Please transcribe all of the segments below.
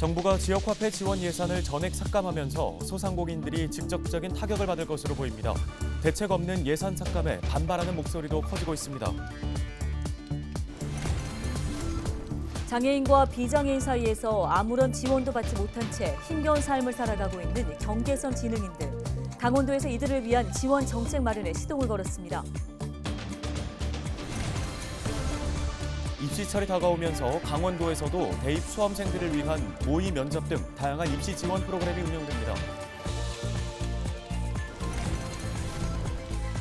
정부가 지역화폐 지원 예산을 전액 삭감하면서 소상공인들이 직접적인 타격을 받을 것으로 보입니다. 대책 없는 예산 삭감에 반발하는 목소리도 커지고 있습니다. 장애인과 비장애인 사이에서 아무런 지원도 받지 못한 채 힘겨운 삶을 살아가고 있는 경계선 지능인들. 강원도에서 이들을 위한 지원 정책 마련에 시동을 걸었습니다. 입시철이 다가오면서 강원도에서도 대입 수험생들을 위한 모의 면접 등 다양한 입시 지원 프로그램이 운영됩니다.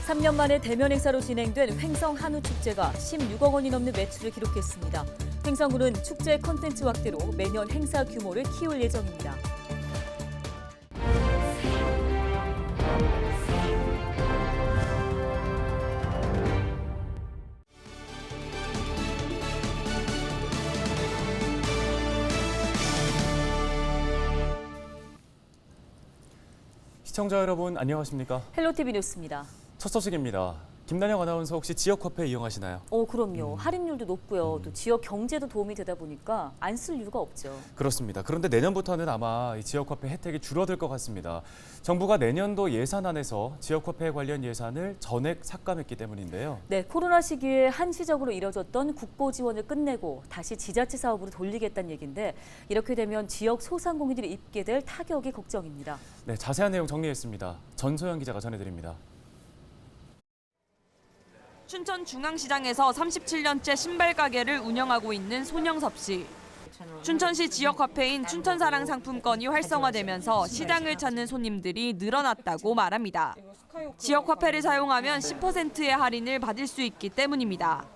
3년 만에 대면 행사로 진행된 횡성 한우축제가 16억 원이 넘는 매출을 기록했습니다. 횡성군은 축제 콘텐츠 확대로 매년 행사 규모를 키울 예정입니다. 시청자 여러분 안녕하십니까? 헬로티비 뉴스입니다. 첫 소식입니다. 김난영 아나운서 혹시 지역화폐 이용하시나요? 그럼요. 할인율도 높고요. 또 지역 경제도 도움이 되다 보니까 안 쓸 이유가 없죠. 그렇습니다. 그런데 내년부터는 아마 이 지역화폐 혜택이 줄어들 것 같습니다. 정부가 내년도 예산안에서 지역화폐 관련 예산을 전액 삭감했기 때문인데요. 네, 코로나 시기에 한시적으로 이뤄졌던 국고 지원을 끝내고 다시 지자체 사업으로 돌리겠다는 얘기인데 이렇게 되면 지역 소상공인들이 입게 될 타격이 걱정입니다. 네, 자세한 내용 정리했습니다. 전소영 기자가 전해드립니다. 춘천중앙시장에서 37년째 신발 가게를 운영하고 있는 손영섭 씨. 춘천시 지역화폐인 춘천사랑 상품권이 활성화되면서 시장을 찾는 손님들이 늘어났다고 말합니다. 지역화폐를 사용하면 10%의 할인을 받을 수 있기 때문입니다.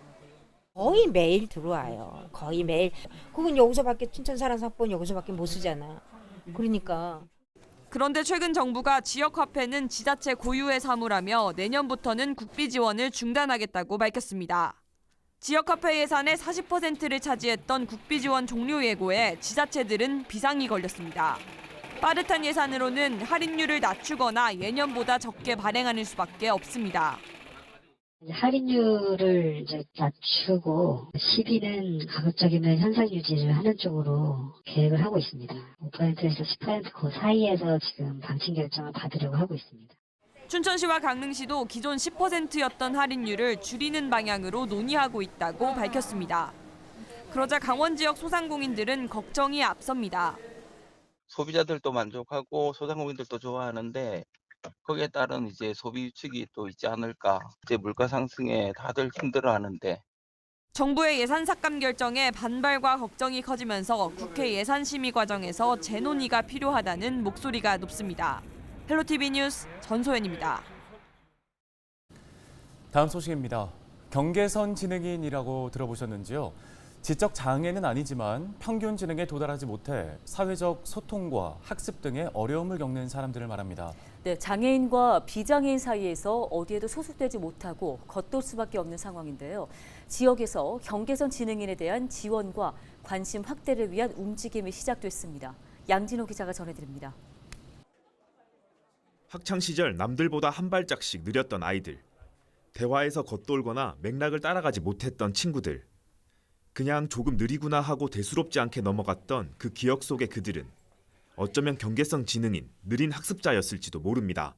거의 매일 들어와요. 거의 매일. 그건 여기서밖에 춘천사랑 상품권 여기서밖에 못 쓰잖아. 그러니까. 그런데 최근 정부가 지역화폐는 지자체 고유의 사무라며 내년부터는 국비 지원을 중단하겠다고 밝혔습니다. 지역화폐 예산의 40%를 차지했던 국비 지원 종료 예고에 지자체들은 비상이 걸렸습니다. 빠듯한 예산으로는 할인율을 낮추거나 예년보다 적게 발행하는 수밖에 없습니다. 할인율을 이제 낮추고 시비는 가급적이면 현상 유지를 하는 쪽으로 계획을 하고 있습니다. 5%에서 10% 그 사이에서 지금 방침 결정을 받으려고 하고 있습니다. 춘천시와 강릉시도 기존 10%였던 할인율을 줄이는 방향으로 논의하고 있다고 밝혔습니다. 그러자 강원 지역 소상공인들은 걱정이 앞섭니다. 소비자들도 만족하고 소상공인들도 좋아하는데 거기에 따른 이제 소비 위축이 또 있지 않을까. 이제 물가 상승에 다들 힘들어하는데. 정부의 예산 삭감 결정에 반발과 걱정이 커지면서 국회 예산 심의 과정에서 재논의가 필요하다는 목소리가 높습니다. 헬로티비 뉴스 전소연입니다. 다음 소식입니다. 경계선 지능인이라고 들어보셨는지요? 지적 장애는 아니지만 평균 지능에 도달하지 못해 사회적 소통과 학습 등의 어려움을 겪는 사람들을 말합니다. 네, 장애인과 비장애인 사이에서 어디에도 소속되지 못하고 겉돌 수밖에 없는 상황인데요. 지역에서 경계선 지능인에 대한 지원과 관심 확대를 위한 움직임이 시작됐습니다. 양진호 기자가 전해드립니다. 학창 시절 남들보다 한 발짝씩 느렸던 아이들. 대화에서 겉돌거나 맥락을 따라가지 못했던 친구들. 그냥 조금 느리구나 하고 대수롭지 않게 넘어갔던 그 기억 속의 그들은 어쩌면 경계성 지능인 느린 학습자였을지도 모릅니다.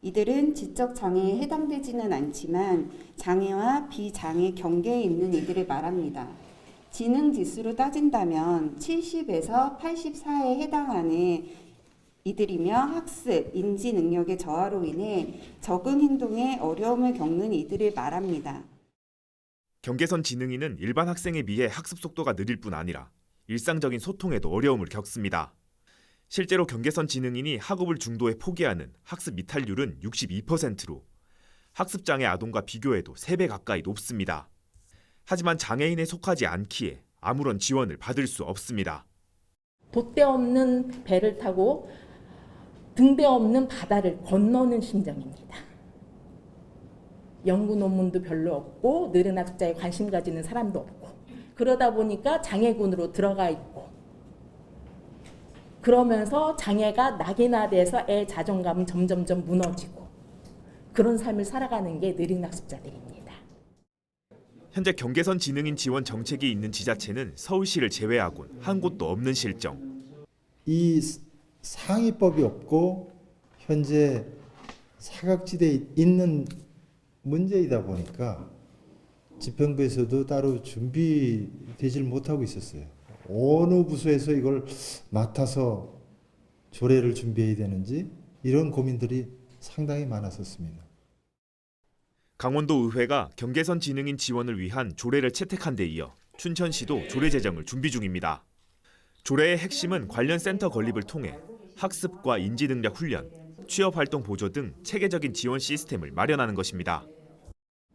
이들은 지적 장애에 해당되지는 않지만 장애와 비장애 경계에 있는 이들을 말합니다. 지능 지수로 따진다면 70에서 84에 해당하는 이들이며 학습, 인지 능력의 저하로 인해 적응 행동에 어려움을 겪는 이들을 말합니다. 경계선 지능인은 일반 학생에 비해 학습 속도가 느릴 뿐 아니라 일상적인 소통에도 어려움을 겪습니다. 실제로 경계선 지능인이 학업을 중도에 포기하는 학습 이탈률은 62%로 학습장애 아동과 비교해도 3배 가까이 높습니다. 하지만 장애인에 속하지 않기에 아무런 지원을 받을 수 없습니다. 돛대 없는 배를 타고 등대 없는 바다를 건너는 심정입니다. 연구 논문도 별로 없고 느린 학습자에 관심 가지는 사람도 없고 그러다 보니까 장애군으로 들어가 있고 그러면서 장애가 낙이나 돼서 애 자존감은 점점점 무너지고 그런 삶을 살아가는 게 느린 학습자들입니다. 현재 경계선 지능인 지원 정책이 있는 지자체는 서울시를 제외하곤 한 곳도 없는 실정. 이 상위법이 없고 현재 사각지대에 있는 문제이다 보니까 집행부에서도 따로 준비되질 못하고 있었어요. 어느 부서에서 이걸 맡아서 조례를 준비해야 되는지 이런 고민들이 상당히 많았었습니다. 강원도 의회가 경계선 지능인 지원을 위한 조례를 채택한 데 이어 춘천시도 조례 제정을 준비 중입니다. 조례의 핵심은 관련 센터 건립을 통해 학습과 인지 능력 훈련, 취업 활동 보조 등 체계적인 지원 시스템을 마련하는 것입니다.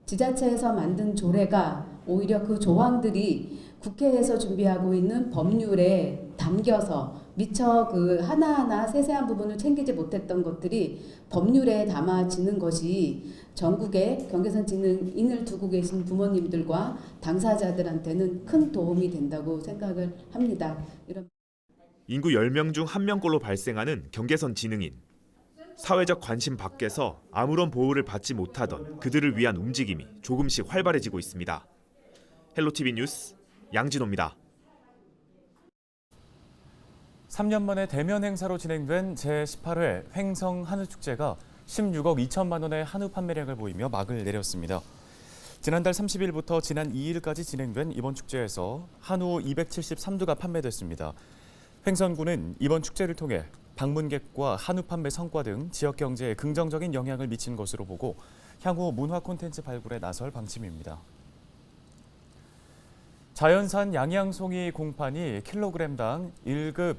지자체에서 만든 조례가 오히려 그 조항들이 국회에서 준비하고 있는 법률에 담겨서 미처 그 하나하나 세세한 부분을 챙기지 못했던 것들이 법률에 담아지는 것이 전국에 경계선 지능인을 두고 계신 부모님들과 당사자들한테는 큰 도움이 된다고 생각을 합니다. 인구 10명 중 1명꼴로 발생하는 경계선 지능인. 사회적 관심 밖에서 아무런 보호를 받지 못하던 그들을 위한 움직임이 조금씩 활발해지고 있습니다. 헬로티비 뉴스 양진호입니다. 3년 만에 대면 행사로 진행된 제18회 횡성 한우축제가 16억 2천만 원의 한우 판매량을 보이며 막을 내렸습니다. 지난달 30일부터 지난 2일까지 진행된 이번 축제에서 한우 273두가 판매됐습니다. 횡성군은 이번 축제를 통해 방문객과 한우 판매 성과 등 지역 경제에 긍정적인 영향을 미친 것으로 보고 향후 문화 콘텐츠 발굴에 나설 방침입니다. 자연산 양양송이 공판이 킬로그램당 1급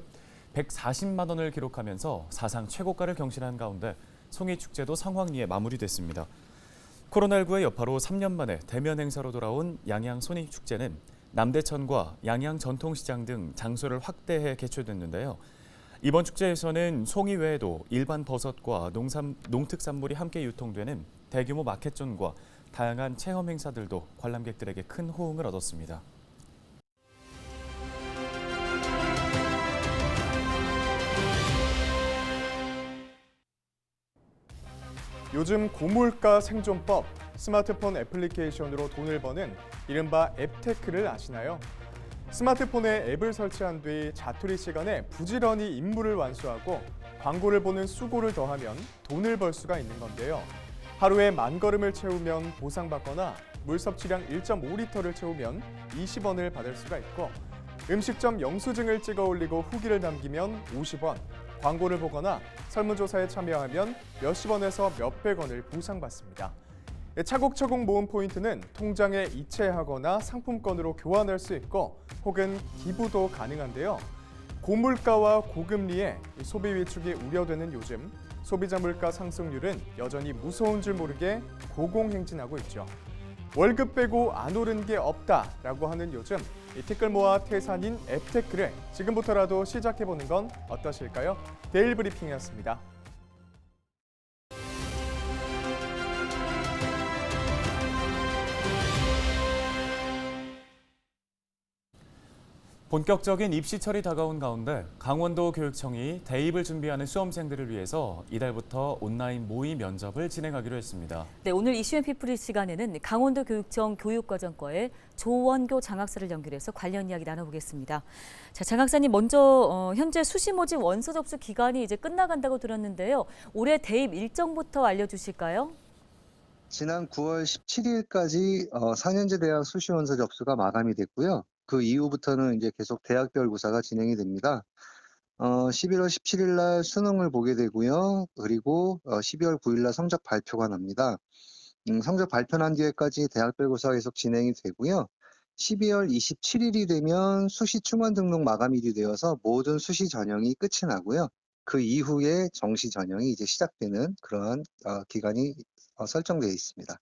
140만 원을 기록하면서 사상 최고가를 경신한 가운데 송이 축제도 성황리에 마무리됐습니다. 코로나19의 여파로 3년 만에 대면 행사로 돌아온 양양 송이 축제는 남대천과 양양 전통시장 등 장소를 확대해 개최됐는데요. 이번 축제에서는 송이 외에도 일반 버섯과 농특산물이 함께 유통되는 대규모 마켓존과 다양한 체험 행사들도 관람객들에게 큰 호응을 얻었습니다. 요즘 고물가 생존법, 스마트폰 애플리케이션으로 돈을 버는 이른바 앱테크를 아시나요? 스마트폰에 앱을 설치한 뒤 자투리 시간에 부지런히 임무를 완수하고 광고를 보는 수고를 더하면 돈을 벌 수가 있는 건데요. 하루에 10,000걸음을 채우면 보상받거나 물 섭취량 1.5리터를 채우면 20원을 받을 수가 있고 음식점 영수증을 찍어 올리고 후기를 남기면 50원, 광고를 보거나 설문조사에 참여하면 몇십 원에서 몇백 원을 보상받습니다. 차곡차곡 모은 포인트는 통장에 이체하거나 상품권으로 교환할 수 있고 혹은 기부도 가능한데요. 고물가와 고금리에 소비 위축이 우려되는 요즘 소비자 물가 상승률은 여전히 무서운 줄 모르게 고공행진하고 있죠. 월급 빼고 안 오른 게 없다라고 하는 요즘 티끌 모아 태산인 앱테크를 지금부터라도 시작해보는 건 어떠실까요? 데일 브리핑이었습니다. 본격적인 입시철이 다가온 가운데 강원도 교육청이 대입을 준비하는 수험생들을 위해서 이달부터 온라인 모의 면접을 진행하기로 했습니다. 네, 오늘 이슈앤피플 시간에는 강원도 교육청 교육과정과의 조원교 장학사를 연결해서 관련 이야기 나눠보겠습니다. 자, 장학사님 먼저 현재 수시 모집 원서 접수 기간이 이제 끝나간다고 들었는데요. 올해 대입 일정부터 알려주실까요? 지난 9월 17일까지 4년제 대학 수시 원서 접수가 마감이 됐고요. 그 이후부터는 이제 계속 대학별 구사가 진행이 됩니다. 11월 17일 날 수능을 보게 되고요. 그리고 12월 9일 날 성적 발표가 납니다. 성적 발표 난 뒤에까지 대학별 구사가 계속 진행이 되고요. 12월 27일이 되면 수시 충원 등록 마감일이 되어서 모든 수시 전형이 끝이 나고요. 그 이후에 정시 전형이 이제 시작되는 그러한 기간이 설정되어 있습니다.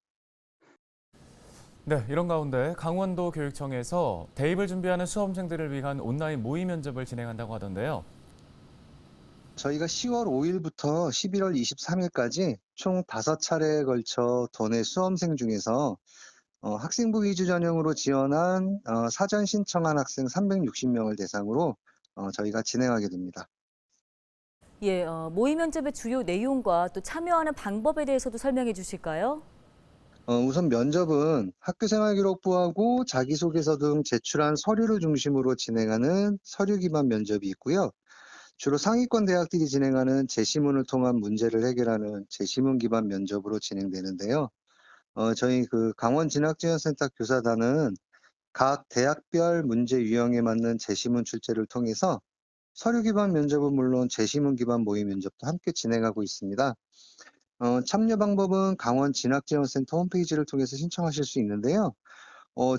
네, 이런 가운데 강원도 교육청에서 대입을 준비하는 수험생들을 위한 온라인 모의 면접을 진행한다고 하던데요. 저희가 10월 5일부터 11월 23일까지 총 5차례에 걸쳐 도내 수험생 중에서 학생부 위주 전형으로 지원한 사전 신청한 학생 360명을 대상으로 저희가 진행하게 됩니다. 예, 모의 면접의 주요 내용과 또 참여하는 방법에 대해서도 설명해 주실까요? 우선 면접은 학교생활기록부하고 자기소개서 등 제출한 서류를 중심으로 진행하는 서류 기반 면접이 있고요. 주로 상위권 대학들이 진행하는 재시문을 통한 문제를 해결하는 재시문 기반 면접으로 진행되는데요. 저희 그 강원진학지원센터 교사단은 각 대학별 문제 유형에 맞는 재시문 출제를 통해서 서류 기반 면접은 물론 재시문 기반 모의 면접도 함께 진행하고 있습니다. 참여 방법은 강원진학지원센터 홈페이지를 통해서 신청하실 수 있는데요.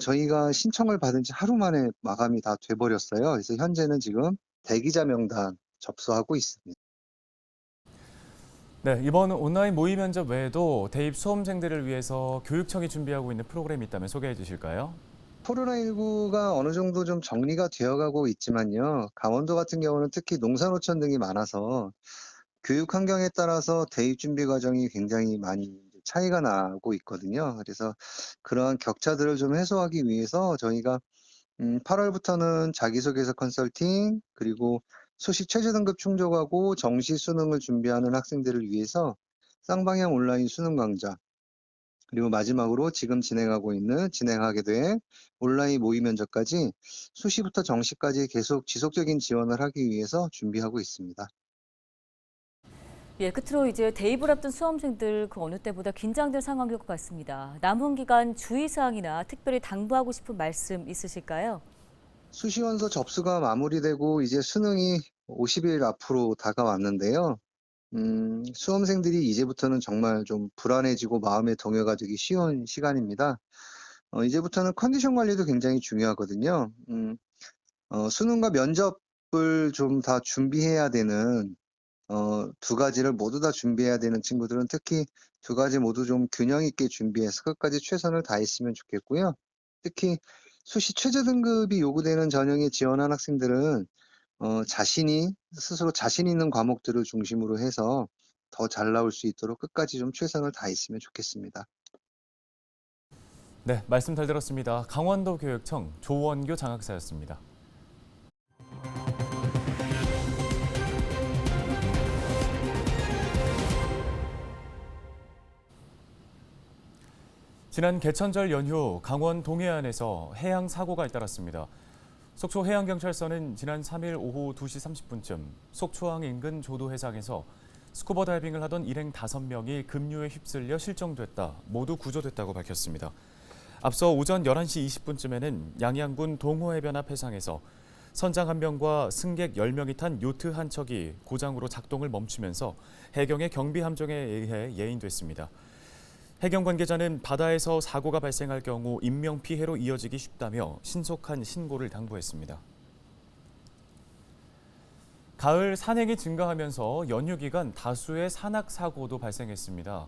저희가 신청을 받은 지 하루 만에 마감이 다 돼버렸어요. 그래서 현재는 지금 대기자 명단 접수하고 있습니다. 네, 이번 온라인 모의 면접 외에도 대입 수험생들을 위해서 교육청이 준비하고 있는 프로그램이 있다면 소개해 주실까요? 코로나19가 어느 정도 좀 정리가 되어가고 있지만요. 강원도 같은 경우는 특히 농사노천 등이 많아서 교육 환경에 따라서 대입 준비 과정이 굉장히 많이 차이가 나고 있거든요. 그래서 그러한 격차들을 좀 해소하기 위해서 저희가 8월부터는 자기소개서 컨설팅, 그리고 수시 최저 등급 충족하고 정시 수능을 준비하는 학생들을 위해서 쌍방향 온라인 수능 강좌, 그리고 마지막으로 지금 진행하게 될 온라인 모의 면접까지 수시부터 정시까지 계속 지속적인 지원을 하기 위해서 준비하고 있습니다. 예, 끝으로 이제 대입을 앞둔 수험생들 그 어느 때보다 긴장된 상황일 것 같습니다. 남은 기간 주의사항이나 특별히 당부하고 싶은 말씀 있으실까요? 수시원서 접수가 마무리되고 이제 수능이 50일 앞으로 다가왔는데요. 수험생들이 이제부터는 정말 좀 불안해지고 마음의 동요가 되기 쉬운 시간입니다. 이제부터는 컨디션 관리도 굉장히 중요하거든요. 수능과 면접을 좀 다 준비해야 되는 두 가지를 모두 다 준비해야 되는 친구들은 특히 두 가지 모두 좀 균형 있게 준비해서 끝까지 최선을 다했으면 좋겠고요. 특히 수시 최저 등급이 요구되는 전형에 지원한 학생들은 스스로 자신 있는 과목들을 중심으로 해서 더 잘 나올 수 있도록 끝까지 좀 최선을 다했으면 좋겠습니다. 네, 말씀 잘 들었습니다. 강원도 교육청 조원교 장학사였습니다. 지난 개천절 연휴 강원 동해안에서 해양 사고가 잇따랐습니다. 속초 해양경찰서는 지난 3일 오후 2시 30분쯤 속초항 인근 조도 해상에서 스쿠버 다이빙을 하던 일행 5명이 급류에 휩쓸려 실종됐다, 모두 구조됐다고 밝혔습니다. 앞서 오전 11시 20분쯤에는 양양군 동호해변 앞 해상에서 선장 1명과 승객 10명이 탄 요트 한 척이 고장으로 작동을 멈추면서 해경의 경비 함정에 의해 예인됐습니다. 해경 관계자는 바다에서 사고가 발생할 경우 인명피해로 이어지기 쉽다며 신속한 신고를 당부했습니다. 가을 산행이 증가하면서 연휴 기간 다수의 산악 사고도 발생했습니다.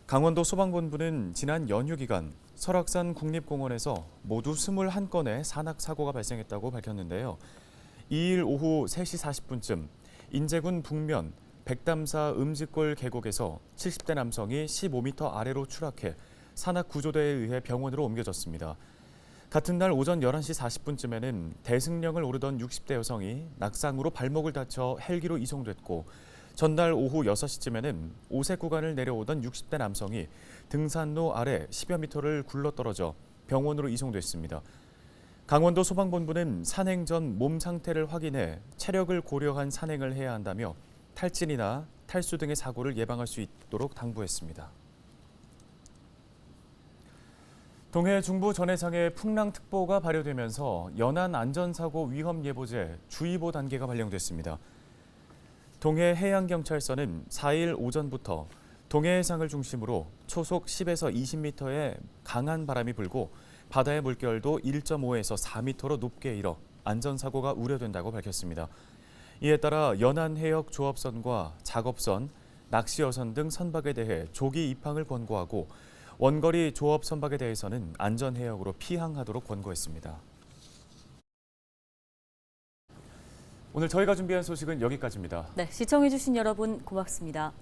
강원도 소방본부는 지난 연휴 기간 설악산 국립공원에서 모두 21건의 산악 사고가 발생했다고 밝혔는데요. 2일 오후 3시 40분쯤 인제군 북면 백담사 음직골 계곡에서 70대 남성이 15m 아래로 추락해 산악 구조대에 의해 병원으로 옮겨졌습니다. 같은 날 오전 11시 40분쯤에는 대승령을 오르던 60대 여성이 낙상으로 발목을 다쳐 헬기로 이송됐고, 전날 오후 6시쯤에는 오색 구간을 내려오던 60대 남성이 등산로 아래 10여 미터를 굴러떨어져 병원으로 이송됐습니다. 강원도 소방본부는 산행 전 몸 상태를 확인해 체력을 고려한 산행을 해야 한다며 탈진이나 탈수 등의 사고를 예방할 수 있도록 당부했습니다. 동해 중부 전해상에 풍랑특보가 발효되면서 연안 안전사고 위험예보제 주의보 단계가 발령됐습니다. 동해 해양경찰서는 4일 오전부터 동해 해상을 중심으로 초속 10에서 20m의 강한 바람이 불고 바다의 물결도 1.5에서 4m로 높게 일어 안전사고가 우려된다고 밝혔습니다. 이에 따라 연안 해역 조업선과 작업선, 낚시어선 등 선박에 대해 조기 입항을 권고하고 원거리 조업 선박에 대해서는 안전해역으로 피항하도록 권고했습니다. 오늘 저희가 준비한 소식은 여기까지입니다. 네, 시청해주신 여러분 고맙습니다.